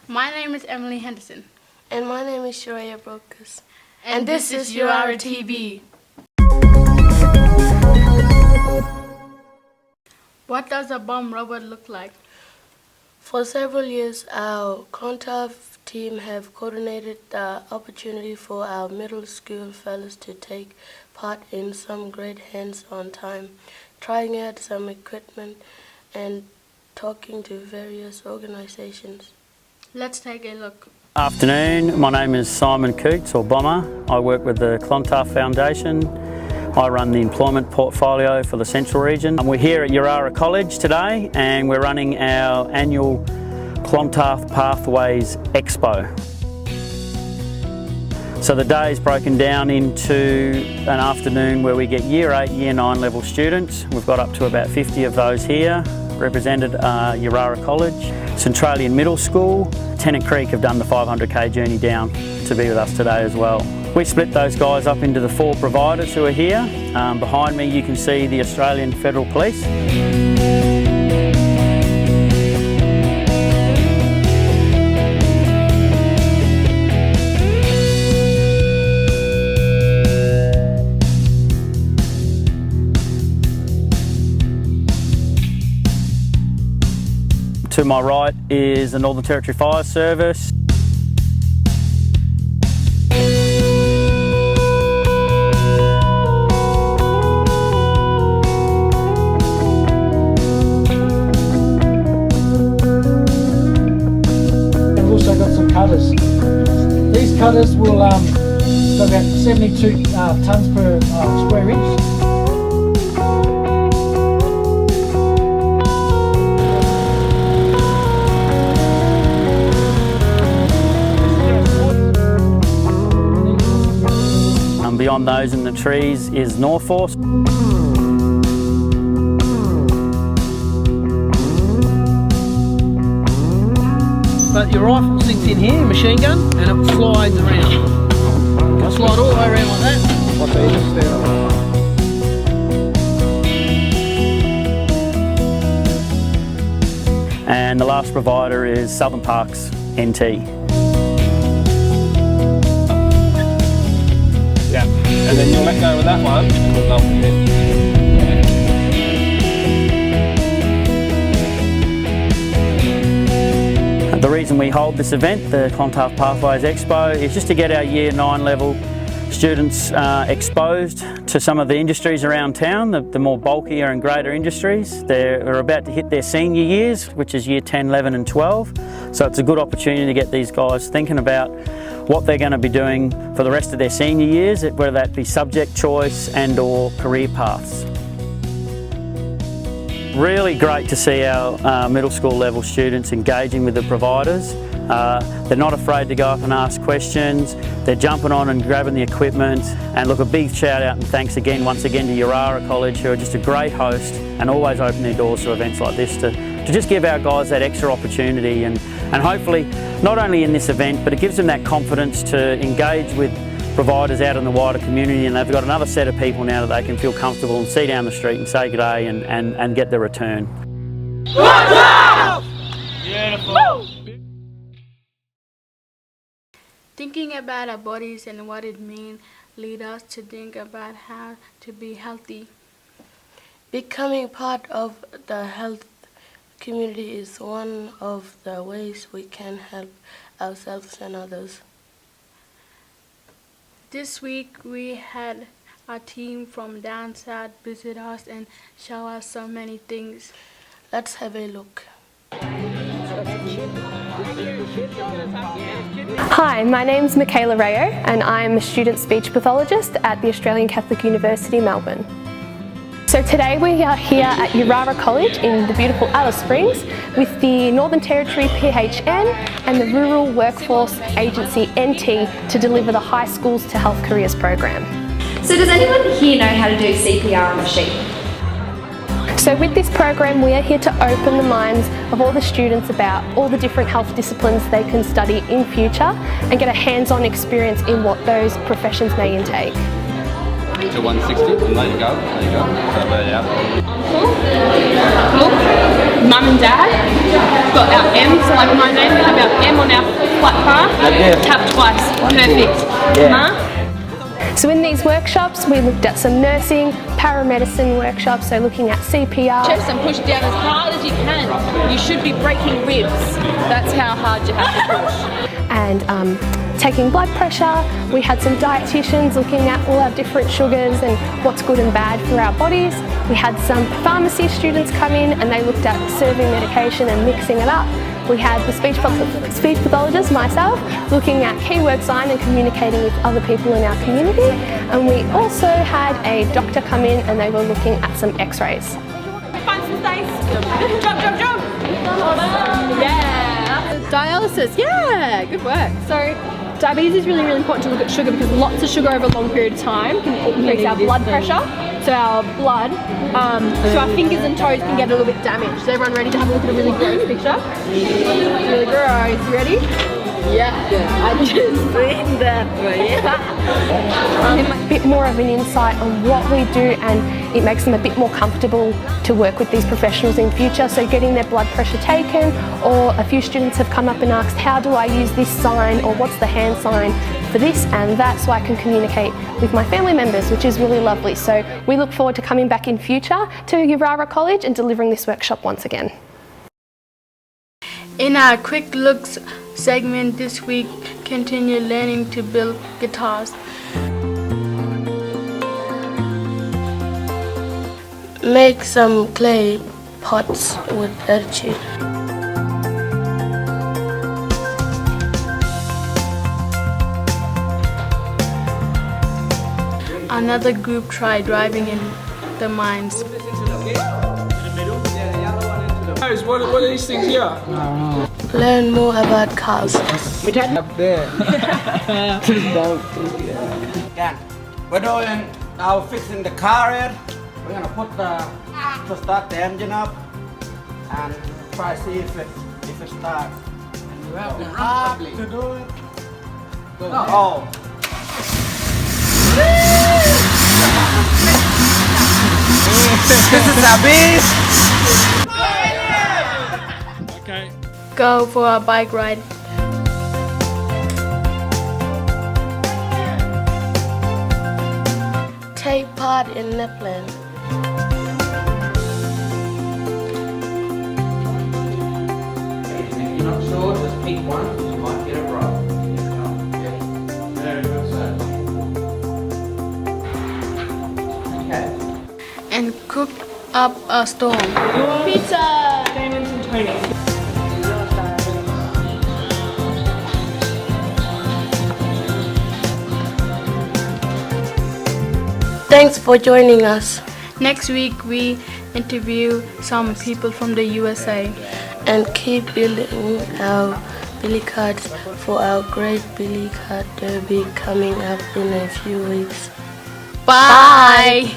My name is Emily Henderson. And my name is Yirara Brokers. And this is Yirara TV. What does a bomb robot look like? For several years, our Clontarf team have coordinated the opportunity for our middle school fellows to take part in some great hands-on time, trying out some equipment and talking to various organisations. Let's take a look. Afternoon, my name is Simon Coots, or Bomber. I work with the Clontarf Foundation. I run the employment portfolio for the Central region. We're here at Yirara College today and we're running our annual Clontarf Pathways Expo. So the day is broken down into an afternoon where we get Year 8, Year 9 level students. We've got up to about 50 of those here, represented Yirara College. Centralian Middle School, Tennant Creek have done the 500k journey down to be with us today as well. We split those guys up into the 4 providers who are here. Behind me you can see the Australian Federal Police. To my right is the Northern Territory Fire Service. We've also got some cutters. These cutters will go about 72 tonnes per square inch. Beyond those in the trees is Norforce. But your rifle sits in here, machine gun, and it slides around. It'll slide all the way around like that. And the last provider is Southern Parks NT. Yeah, and then you'll let go of that one and we'll lump it in. The reason we hold this event, the Clontarf Pathways Expo, is just to get our Year 9 level students exposed to some of the industries around town, the more bulkier and greater industries. They're about to hit their senior years, which is Year 10, 11 and 12. So it's a good opportunity to get these guys thinking about what they're going to be doing for the rest of their senior years, whether that be subject choice and or career paths. Really great to see our middle school level students engaging with the providers. They're not afraid to go up and ask questions. They're jumping on and grabbing the equipment. And look, a big shout out and thanks again, once again, to Yirara College, who are just a great host and always open their doors to events like this to just give our guys that extra opportunity and hopefully not only in this event, but it gives them that confidence to engage with providers out in the wider community, and they've got another set of people now that they can feel comfortable and see down the street and say good day and get their return. Beautiful! Thinking about our bodies and what it means lead us to think about how to be healthy. Becoming part of the health community is one of the ways we can help ourselves and others. This week we had our team from down south visit us and show us so many things. Let's have a look. Hi, my name's Michaela Rayo and I'm a student speech pathologist at the Australian Catholic University, Melbourne. So today we are here at Yirara College in the beautiful Alice Springs with the Northern Territory PHN and the Rural Workforce Agency NT to deliver the High Schools to Health Careers program. So does anyone here know how to do CPR on a sheep? So with this program we are here to open the minds of all the students about all the different health disciplines they can study in future and get a hands-on experience in what those professions may intake. To 160 and there you go, So there you go. Mum and Dad, got our M's, like my name, we have our M on our flat car, tap twice, perfect. So in these workshops we looked at some nursing, paramedicine workshops, so looking at CPR. Chest and push down as hard as you can. You should be breaking ribs. That's how hard you have to push. And taking blood pressure. We had some dietitians looking at all our different sugars and what's good and bad for our bodies. We had some pharmacy students come in and they looked at serving medication and mixing it up. We had the speech pathologist, myself, looking at keyword sign and communicating with other people in our community. And we also had a doctor come in and they were looking at some x-rays. Find some space. Jump, jump, jump. Yeah. Dialysis, yeah, good work. So diabetes is really, really important to look at sugar because lots of sugar over a long period of time can increase our blood pressure. So our blood, so our fingers and toes can get a little bit damaged. Is everyone ready to have a look at a really gross picture? Really gross, you ready? Yeah, I just seen that way. A bit more of an insight on what we do, and it makes them a bit more comfortable to work with these professionals in future. So getting their blood pressure taken, or a few students have come up and asked, how do I use this sign, or what's the hand sign for this and that, so I can communicate with my family members, which is really lovely. So we look forward to coming back in future to Yirara College and delivering this workshop once again. In our quick looks segment this week, continue learning to build guitars. Make some clay pots with attitude. Another group tried driving in the mines. What are these things here? Learn more about cars. Up there. We're doing now fixing the car here. We're gonna put to start the engine up and try to see if it starts. You have to do it. Oh. This is a beast. Okay. Go for a bike ride. Take part in Nepland. If you're not sure, just pick one. You might get it right. Very good, sir. Okay. And cook up a storm. Pizza! Thanks for joining us. Next week we interview some people from the USA. And keep building our billy cards for our great billy card derby coming up in a few weeks. Bye.